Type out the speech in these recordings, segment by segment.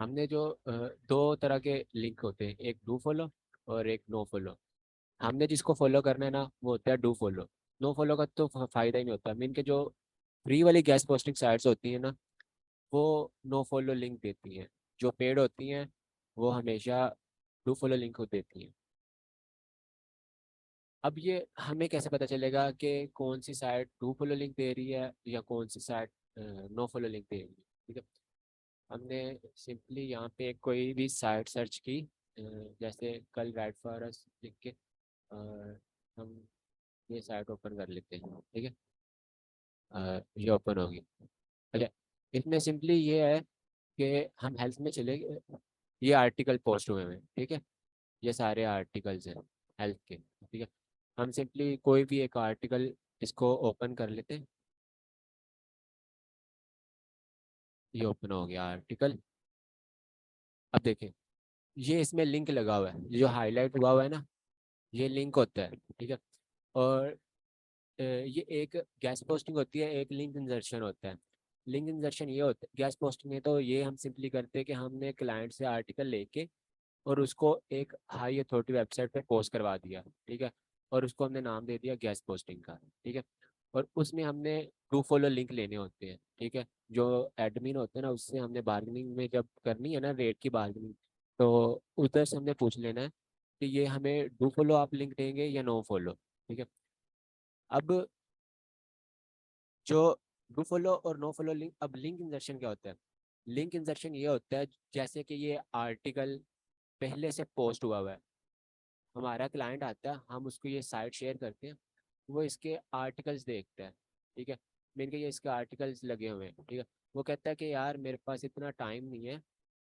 हमने जो दो तरह के लिंक होते हैं, एक डू फॉलो और एक नो फॉलो। हमने जिसको फॉलो करना है ना वो होता है डू फॉलो। नो फॉलो का तो फायदा ही नहीं होता। मीन के जो फ्री वाली गैस पोस्टिंग साइट्स होती है ना, वो नो फॉलो लिंक देती हैं। जो पेड होती हैं वो हमेशा डू फॉलो लिंक को देती हैं। अब ये हमें कैसे पता चलेगा कि कौन सी साइट डू फॉलो लिंक दे रही है या कौन सी साइट नो फॉलो लिंक दे रही है? ठीक है, हमने सिंपली यहाँ पे कोई भी साइट सर्च की, जैसे कल राइट फॉर अस लिख के हम ये साइट ओपन कर लेते हैं। ठीक है, ये ओपन होगी। अच्छा, इसमें सिंपली ये है कि हम हेल्थ में चले गए, ये आर्टिकल पोस्ट हुए हैं। ठीक है, ये सारे आर्टिकल्स हैं हेल्थ के। ठीक है, हम सिंपली कोई भी एक आर्टिकल इसको ओपन कर लेते हैं। ये ओपन हो गया आर्टिकल। अब देखें, ये इसमें लिंक लगा हुआ है, जो हाईलाइट हुआ हुआ है ना, ये लिंक होता है। ठीक है, और ये एक गैस पोस्टिंग होती है, एक लिंक इंजर्शन होता है। लिंक इंजर्शन ये होता है, गैस पोस्टिंग है तो ये हम सिंपली करते हैं कि हमने क्लाइंट से आर्टिकल लेके और उसको एक हाई अथॉरिटी वेबसाइट पे पोस्ट करवा दिया। ठीक है, और उसको हमने नाम दे दिया गैस पोस्टिंग का। ठीक है, और उसमें हमने डू फॉलो लिंक लेने होते हैं। ठीक है, जो एडमिन होते हैं ना, उससे हमने बार्गेनिंग में जब करनी है ना, रेट की बार्गेनिंग, तो उधर से हमने पूछ लेना है कि ये हमें डू फॉलो आप लिंक देंगे या नो फॉलो। ठीक है, अब जो डू फॉलो और नो फॉलो लिंक, अब लिंक इंजर्शन क्या होता है? लिंक इंजर्शन ये होता है, जैसे कि ये आर्टिकल पहले से पोस्ट हुआ हुआ है, हमारा क्लाइंट आता है, हम उसको ये साइट शेयर करते हैं, वो इसके आर्टिकल्स देखता है। ठीक है, मेन के ये इसके आर्टिकल्स लगे हुए हैं। ठीक है, वो कहता है कि यार मेरे पास इतना टाइम नहीं है,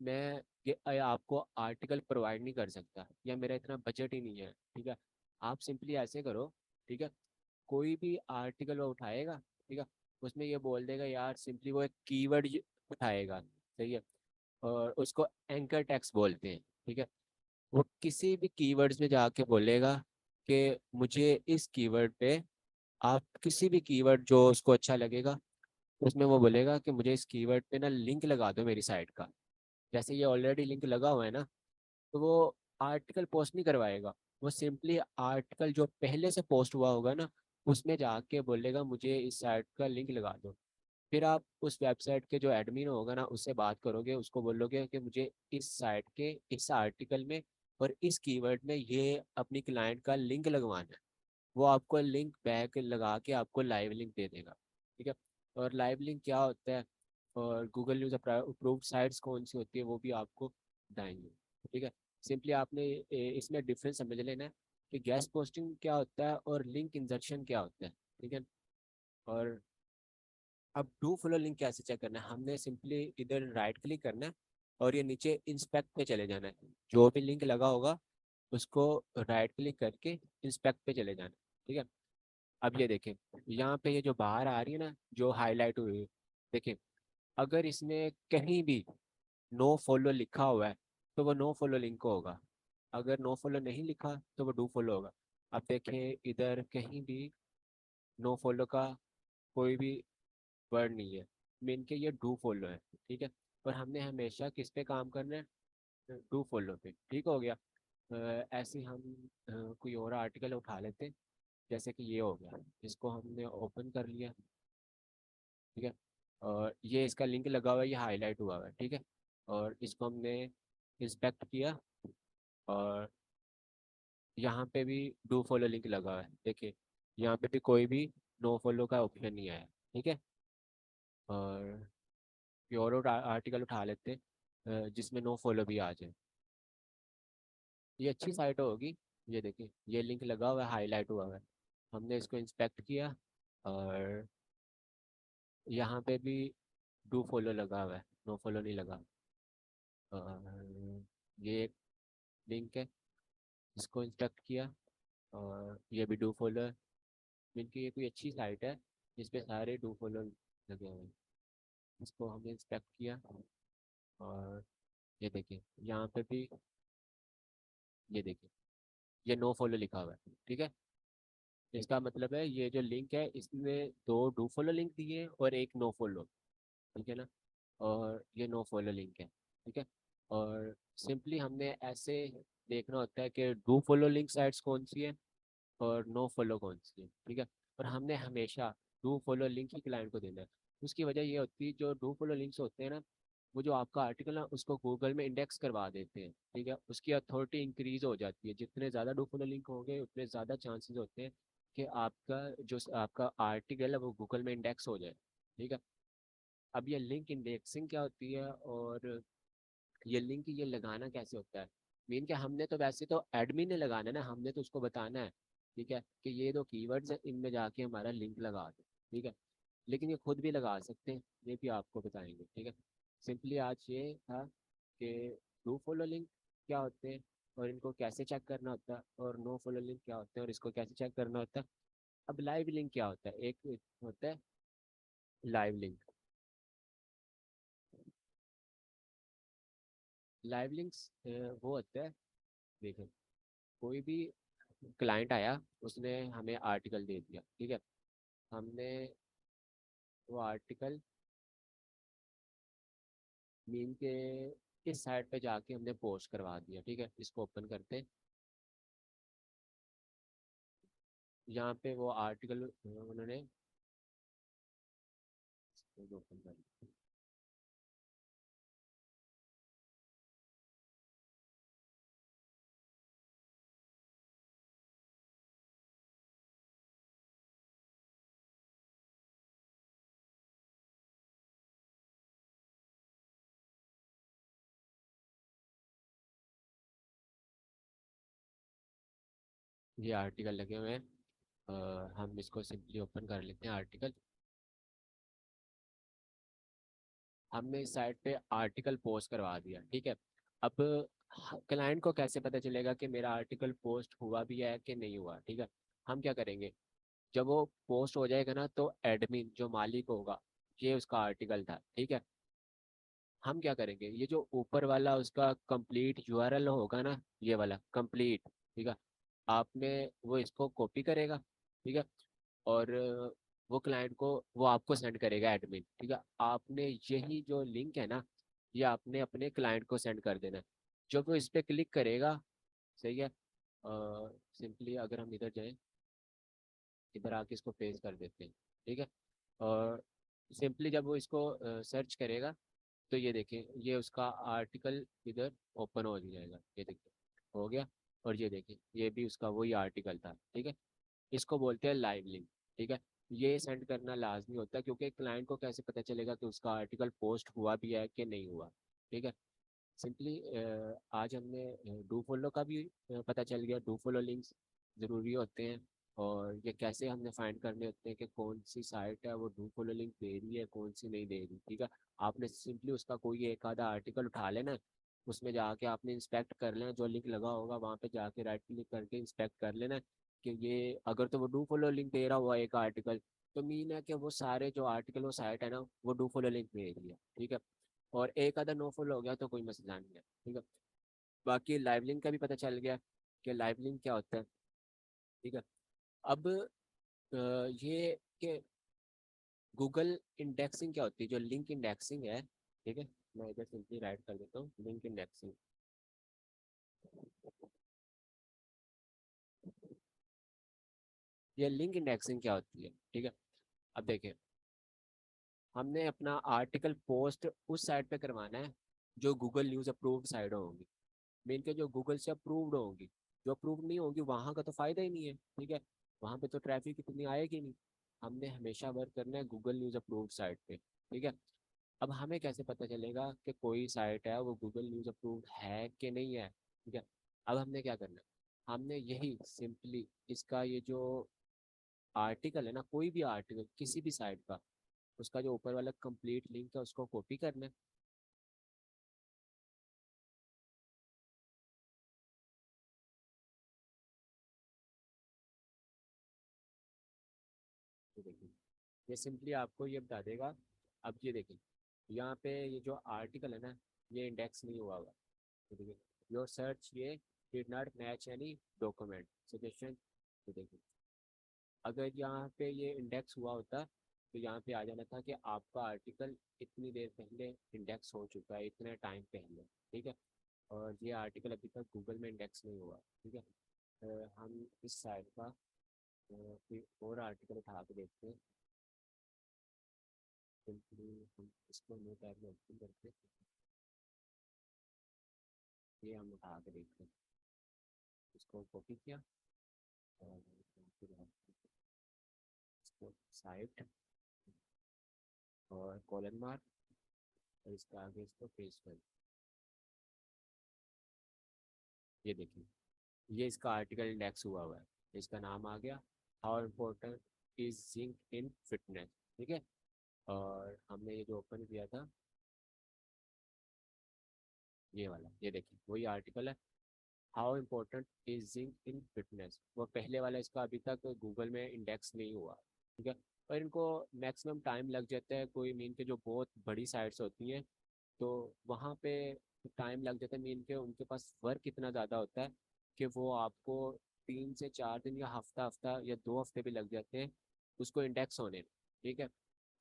मैं ये आपको आर्टिकल प्रोवाइड नहीं कर सकता, या मेरा इतना बजट ही नहीं है। ठीक है, आप सिंपली ऐसे करो। ठीक है, कोई भी आर्टिकल वो उठाएगा, ठीक है, उसमें ये बोल देगा यार, सिंपली वो एक कीवर्ड उठाएगा। सही है, और उसको एंकर टेक्स्ट बोलते हैं। ठीक है, वो किसी भी कीवर्ड्स में जाके बोलेगा कि मुझे इस कीवर्ड पे, आप किसी भी कीवर्ड जो उसको अच्छा लगेगा, उसमें वो बोलेगा कि मुझे इस कीवर्ड पे ना लिंक लगा दो मेरी साइट का। जैसे ये ऑलरेडी लिंक लगा हुआ है ना, तो वो आर्टिकल पोस्ट नहीं करवाएगा, वो सिंपली आर्टिकल जो पहले से पोस्ट हुआ होगा ना, उसमें जाके बोलेगा मुझे इस साइट का लिंक लगा दो। फिर आप उस वेबसाइट के जो एडमिन होगा ना, उससे बात करोगे, उसको बोलोगे कि मुझे इस साइट के इस आर्टिकल में और इस कीवर्ड में ये अपनी क्लाइंट का लिंक लगवाना है। वो आपको लिंक बैक लगा के आपको लाइव लिंक दे देगा। ठीक है, और लाइव लिंक क्या होता है और गूगल न्यूज़ अप्रूव्ड साइट्स कौन सी होती है वो भी आपको बताएंगे। ठीक है, सिंपली आपने इसमें डिफरेंस समझ लेना है कि गैस पोस्टिंग क्या होता है और लिंक इंजर्शन क्या होता है। ठीक है, और अब डू फॉलो लिंक कैसे चेक करना है? हमने सिंपली इधर राइट क्लिक करना है और ये नीचे इंस्पेक्ट पे चले जाना है। जो भी लिंक लगा होगा उसको राइट क्लिक करके इंस्पेक्ट पे चले जाना है। ठीक है, अब ये देखें, यहाँ पे ये जो बाहर आ रही है ना, जो हाईलाइट हुई है, देखें, अगर इसमें कहीं भी नो फॉलो लिखा हुआ है तो वो नो फॉलो लिंक होगा। अगर नो फॉलो नहीं लिखा तो वो डू फॉलो होगा। अब देखें, इधर कहीं भी नो फॉलो का कोई भी वर्ड नहीं है, मेन के ये डू फॉलो है। ठीक है, और हमने हमेशा किस पे काम करना है? डू फॉलो पे। ठीक हो गया। ऐसे ही हम कोई और आर्टिकल उठा लेते हैं, जैसे कि ये हो गया, इसको हमने ओपन कर लिया। ठीक है, और ये इसका लिंक लगा हुआ है, ये हाईलाइट हुआ हुआ है। ठीक है, और इसको हमने इंस्पेक्ट किया और यहाँ पे भी डू फॉलो लिंक लगा हुआ है। देखिए, यहाँ पे भी कोई भी नो फॉलो का ऑप्शन नहीं आया। ठीक है, और प्योर आर्टिकल उठा लेते हैं जिसमें नो फॉलो भी आ जाए। ये अच्छी साइट होगी। ये देखिए, ये लिंक लगा हुआ है, हाईलाइट हुआ हुआ है, हमने इसको इंस्पेक्ट किया और यहाँ पे भी डू फॉलो लगा हुआ है, नो फॉलो नहीं लगा। और ये एक लिंक है, इसको इंस्पेक्ट किया और ये भी डू फॉलो है। इनकी ये कोई अच्छी साइट है जिस पे सारे डू फॉलो लगे हुए हैं। इसको हमने इंस्पेक्ट किया और ये देखिए, यहाँ पे भी ये देखिए, ये नो फॉलो लिखा हुआ है। ठीक है, इसका मतलब है ये जो लिंक है इसमें दो डू फॉलो लिंक दिए और एक नो फॉलो। ठीक है ना, और ये नो फॉलो लिंक है। ठीक है। और सिंपली हमने ऐसे देखना होता है कि डू फॉलो लिंक साइट्स कौन सी है और नो फॉलो कौन सी है, ठीक है। और हमने हमेशा do follow link he client को देना है। उसकी वजह ये होती है, जो डू फॉलो लिंक्स होते हैं ना, वो जो आपका आर्टिकल ना उसको गूगल में इंडेक्स करवा देते हैं, ठीक है। उसकी अथॉरिटी इंक्रीज हो जाती है, जितने ज़्यादा डू फॉलो लिंक होंगे उतने ज़्यादा चांसेस होते हैं कि आपका आर्टिकल है वो गूगल में इंडेक्स हो जाए, ठीक है। अब ये लिंक इंडेक्सिंग क्या होती है और ये लिंक ये लगाना कैसे होता है? मेन क्या, हमने तो वैसे तो एडमिन ने लगाना है ना, हमने तो उसको बताना है, ठीक है, कि ये दो कीवर्ड्स हैं, इनमें जाके हमारा लिंक लगा दो, ठीक है। लेकिन ये खुद भी लगा सकते हैं, ये भी आपको बताएंगे, ठीक है। सिंपली आज ये था कि डू फॉलो लिंक क्या होते हैं और इनको कैसे चेक करना होता है, और नो फॉलो लिंक क्या होते हैं और इसको कैसे चेक करना होता है। अब लाइव लिंक क्या होता है? एक होता है लाइव लिंक। लाइव लिंक्स वो होता है, देखो, कोई भी क्लाइंट आया, उसने हमें आर्टिकल दे दिया, ठीक है। हमने वो आर्टिकल मीन के इस साइट पे जाके हमने पोस्ट करवा दिया, ठीक है। इसको ओपन करते हैं, यहाँ पे वो आर्टिकल उन्होंने ओपन कर लिया। ये आर्टिकल लगे हुए हैं, हम इसको सिंपली ओपन कर लेते हैं आर्टिकल। हमने इस साइट पे आर्टिकल पोस्ट करवा दिया, ठीक है। अब क्लाइंट को कैसे पता चलेगा कि मेरा आर्टिकल पोस्ट हुआ भी है कि नहीं हुआ, ठीक है। हम क्या करेंगे, जब वो पोस्ट हो जाएगा ना, तो एडमिन जो मालिक होगा, ये उसका आर्टिकल था, ठीक है। हम क्या करेंगे, ये जो ऊपर वाला उसका कंप्लीट यूआरएल होगा ना, ये वाला कंप्लीट, ठीक है, आपने वो इसको कॉपी करेगा, ठीक है। और वो क्लाइंट को वो आपको सेंड करेगा एडमिन, ठीक है। आपने यही जो लिंक है ना, ये आपने अपने क्लाइंट को सेंड कर देना है। जब वो इस पर क्लिक करेगा, सही है, सिंपली अगर हम इधर जाएं, इधर आके इसको पेस्ट कर देते हैं, ठीक है। और सिंपली जब वो इसको सर्च करेगा, तो ये देखिए, ये उसका आर्टिकल इधर ओपन हो जाएगा, ये देखिए हो गया। और ये देखिए, ये भी उसका वही आर्टिकल था, ठीक है। इसको बोलते हैं लाइव लिंक, ठीक है। ये सेंड करना लाजमी होता है, क्योंकि क्लाइंट को कैसे पता चलेगा कि उसका आर्टिकल पोस्ट हुआ भी है कि नहीं हुआ, ठीक है। सिंपली आज हमने डू फॉलो का भी पता चल गया, डू फॉलो लिंक्स ज़रूरी होते हैं, और ये कैसे हमने फाइंड करने होते हैं कि कौन सी साइट है वो डू फॉलो लिंक दे रही है, कौन सी नहीं दे रही, ठीक है। आपने सिंपली उसका कोई एक आधा आर्टिकल उठा लेना, उसमें जाके आपने इंस्पेक्ट कर लेना, जो लिंक लगा होगा वहाँ पे जाके राइट क्लिक करके इंस्पेक्ट कर लेना कि ये अगर तो वो डू फॉलो लिंक दे रहा हुआ एक आर्टिकल, तो मीन है कि वो सारे जो आर्टिकल वो साइट है ना, वो डू फॉलो लिंक दे रही है, ठीक है। और एक आधा नो फॉलो हो गया तो कोई मसला नहीं है, ठीक है। बाकी लाइव लिंक का भी पता चल गया कि लाइव लिंक क्या होता है, ठीक है। अब ये कि गूगल इंडेक्सिंग क्या होती है, जो लिंक इंडेक्सिंग है, ठीक है। मैं इधर सिंपली राइट कर देता हूँ लिंक इंडेक्सिंग। ये लिंक इंडेक्सिंग क्या होती है, ठीक है। अब देखिए, हमने अपना आर्टिकल पोस्ट उस साइट पे करवाना है जो गूगल न्यूज़ अप्रूव्ड साइट होगी, मेन के जो गूगल से अप्रूव्ड होगी। जो अप्रूव नहीं होगी वहाँ का तो फ़ायदा ही नहीं है, ठीक है। वहाँ पे तो ट्रैफिक इतनी आएगी नहीं। हमने हमेशा वर्क करना है गूगल न्यूज़ अप्रूव्ड साइट पे, ठीक है। अब हमें कैसे पता चलेगा कि कोई साइट है वो गूगल न्यूज़ अप्रूव्ड है कि नहीं है, ठीक है। अब हमने क्या करना है, हमने यही सिंपली इसका ये जो आर्टिकल है ना, कोई भी आर्टिकल किसी भी साइट का, उसका जो ऊपर वाला कंप्लीट लिंक है उसको कॉपी करना है। तो देखिए, ये सिंपली आपको ये बता देगा। अब ये देखिए, यहाँ पे ये जो आर्टिकल है ना, ये इंडेक्स नहीं हुआ हुआ, तो देखिए, योर सर्च ये did not match any document suggestion. तो देखिए, अगर यहाँ पे ये इंडेक्स हुआ होता तो यहाँ पे आ जाना था कि आपका आर्टिकल इतनी देर पहले इंडेक्स हो चुका है, इतने टाइम पहले, ठीक है। और ये आर्टिकल अभी तक गूगल में इंडेक्स नहीं हुआ, ठीक है। हम इस साइट का कोई और आर्टिकल उठा के देखते हैं। सिंपली हम इसको न्यू टैब में ओपन करके ये हम उठा के देखते हैं। इसको कॉपी किया और फिर इसको साइट और कॉलन मार्क और इसके आगे इसको पेस्ट कर। ये देखिए, ये इसका आर्टिकल इंडेक्स हुआ है। इसका नाम आ गया, how important is zinc in fitness, ठीक है। और हमने ये जो ओपन किया था, ये वाला, ये देखिए वही आर्टिकल है, how important is zinc in fitness. वो पहले वाला इसका अभी तक गूगल में इंडेक्स नहीं हुआ, ठीक है। और इनको मैक्सिमम टाइम लग जाता है, कोई मीन के जो बहुत बड़ी साइट्स होती हैं तो वहाँ पे टाइम लग जाता है, मीन के उनके पास वर्क इतना ज़्यादा होता है कि वो आपको 3 से 4 दिन या हफ्ता हफ्ता या 2 हफ्ते भी लग जाते हैं उसको इंडेक्स होने में, ठीक है।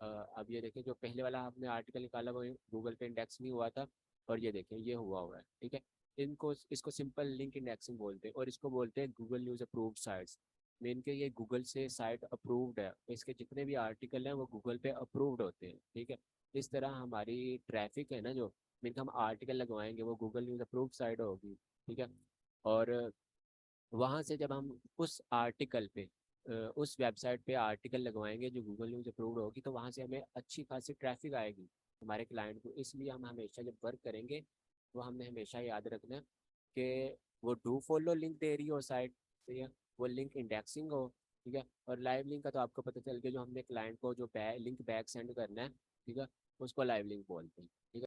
अब ये देखिए, जो पहले वाला आपने आर्टिकल निकाला वो गूगल पे इंडेक्स नहीं हुआ था, और ये देखिए ये हुआ है, ठीक है। इनको इसको सिंपल लिंक इंडेक्सिंग बोलते हैं, और इसको बोलते हैं Google news approved sites. Main के ये गूगल से साइट अप्रूव्ड है, इसके जितने भी आर्टिकल हैं वो गूगल पे अप्रूव्ड होते हैं, ठीक है। इस तरह हमारी ट्रैफिक है ना, जो मीन हम आर्टिकल लगवाएंगे वो गूगल न्यूज़ अप्रूव्ड साइट होगी, ठीक है। और वहाँ से जब हम उस आर्टिकल पे उस वेबसाइट पे आर्टिकल लगवाएंगे जो गूगल न्यूज़ अप्रूव्ड होगी, तो वहाँ से हमें अच्छी खासी ट्रैफिक आएगी हमारे क्लाइंट को। इसलिए हम हमेशा जब वर्क करेंगे तो हमने हमेशा याद रखना है कि वो डू फॉलो लिंक दे रही हो साइट, ठीक है, वो लिंक इंडेक्सिंग हो, ठीक है। और लाइव लिंक का तो आपको पता चल गया, जो हमने क्लाइंट को जो लिंक बैक सेंड करना है, ठीक है, उसको लाइव लिंक बोलते हैं, ठीक है।